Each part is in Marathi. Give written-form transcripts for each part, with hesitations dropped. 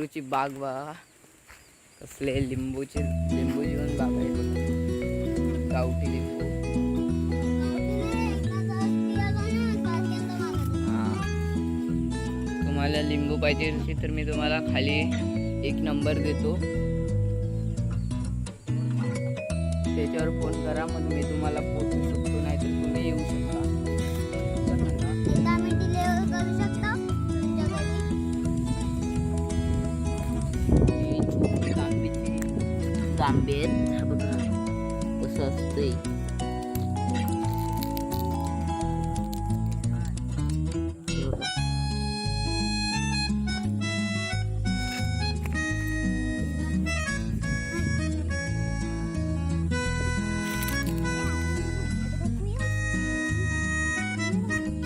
लिंबूची बाग बघा, कसले लिंबूची पण बाग आहे बघा. गावठी लिंबू. हा, तुम्हाला लिंबू पाहिजे असेल तर मी तुम्हाला खाली एक नंबर देतो, त्याच्यावर फोन करा, मग मी तुम्हाला पोहोचू शकतो, नाही तर तुम्ही येऊ शकता. आंबे बघा कसं असतंय.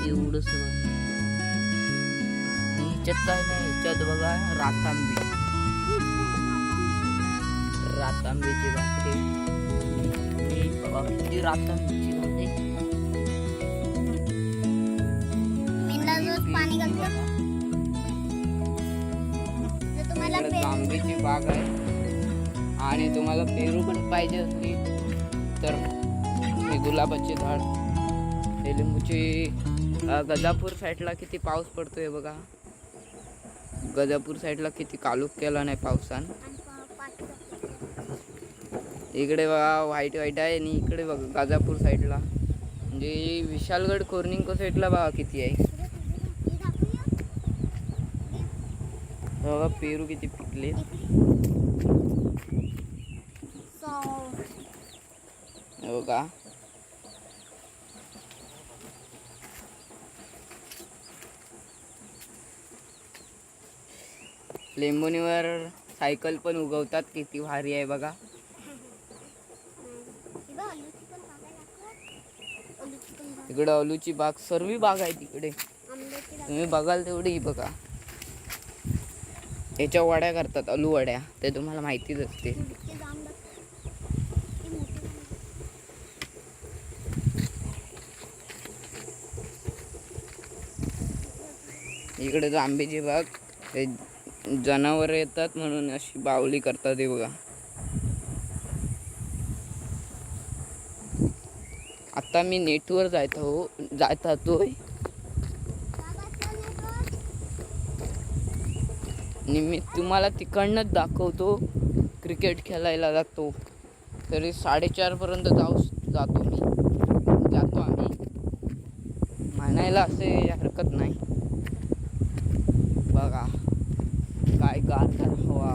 एवढं सगळं ह्याच्यात काय नाही, ह्याच्यात बघा रातांबी, रातांबीची बाग. किती रातांबीची होते. आंब्याची बाग आहे, आणि तुम्हाला पेरू पण पाहिजे असली तर हे गुलाबाचे झाड. हे लिंबूची. गजापूर साईडला किती पाऊस पडतोय बघा, गजापूर साईडला किती कालूक केला नाही पावसान. इकडे बघा व्हाईट व्हाईट आहे, आणि इकडे बघा गाजापूर साईडला म्हणजे विशालगड कोर्निंको साईडला बघा किती आहे. बघा पेरू किती पिकले. बघा लिंबोनीवर सायकल पण उगवतात, किती भारी आहे बघा. इकडे अलूची बाग, सर्व बाग आहे तिकडे, तुम्ही बघाल तेवढी. बघा याच्या वड्या करतात, अलू वड्या, ते तुम्हाला माहितीच असते. इकडे आंब्याची बाग, ते जनावर येतात म्हणून अशी बावली करतात. हे बघा आता मी नेटवर जातोय, आणि मी तुम्हाला तिकडनंच दाखवतो. क्रिकेट खेळायला जातो तरी 4:30 पर्यंत जातो आम्ही, म्हणायला असे हरकत नाही. बघा काय गारगार हवा,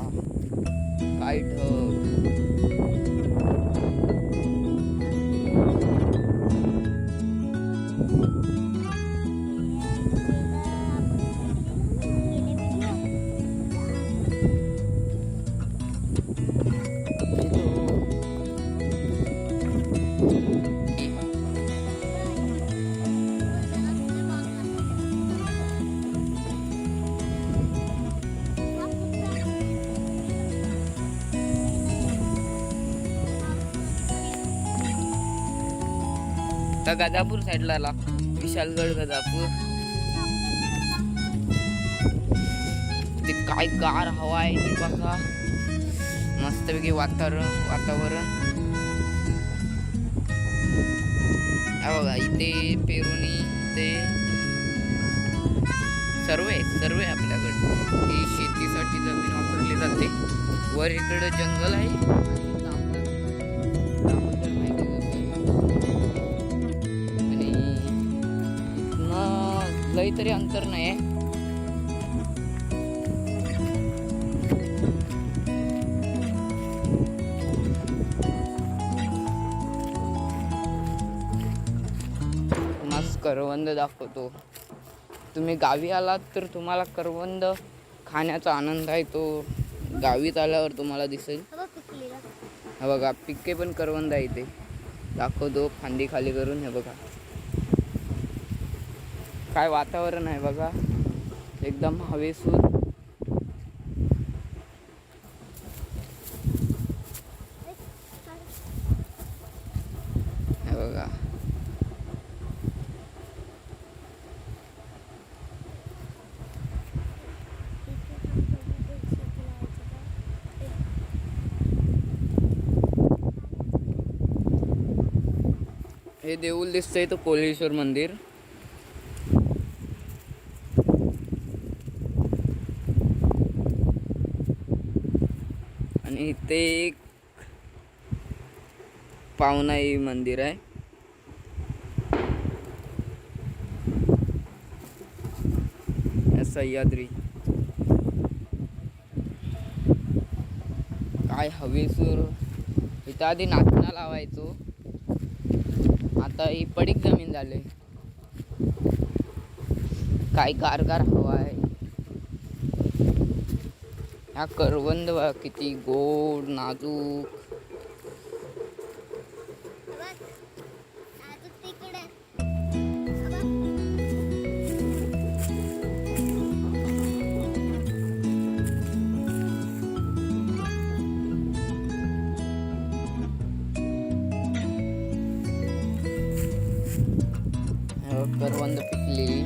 काय ढग. तर गजापूर साईडला आला, विशालगड गजापूर. ते काय गार हवा आहे ती बघा, मस्तपैकी वातावरण. बघा इथे पेरुनी ते सर्व आहे आपल्याकडे. ही शेतीसाठी जमीन वापरली जाते. वर इकडे जंगल आहे, लई तरी अंतर नाही. करवंद दाखवतो. तुम्ही गावी आलात तर तुम्हाला करवंद खाण्याचा आनंद आहे तो गावीत आल्यावर तुम्हाला दिसेल. हा बघा पिके पण करवंद आहे इथे, दाखवतो फांदी खाली करून. हे बघा काय वातावरण आहे बघा, एकदम हवेसूर. हे बघा हे देऊळ दिसतंय तो कोलेश्वर मंदिर. आणि इथे एक पावनाई मंदिर आहे. सह्याद्री काय हवेसूर. इथं आधी नाचना लावायचो, आता ही पडीक जमीन झाले. काय गारगार हवा आहे. हा करवंद बघा किती गोड नाजूक. करवंद पिकली.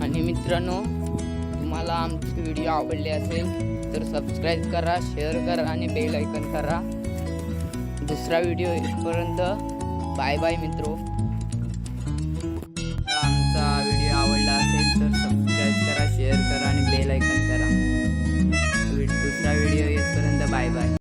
आणि मित्रांनो, तुम्हाला आमची व्हिडिओ आवडली असेल तर सबस्क्राईब करा, शेअर करा आणि बेल आयकॉन करा. दुसरा व्हिडिओ येईपर्यंत बाय बाय मित्रो. आमचा व्हिडिओ आवडला असेल तर सबस्क्राईब करा, शेअर करा आणि बेल आयकॉन करा. दुसरा व्हिडिओ येईपर्यंत बाय बाय.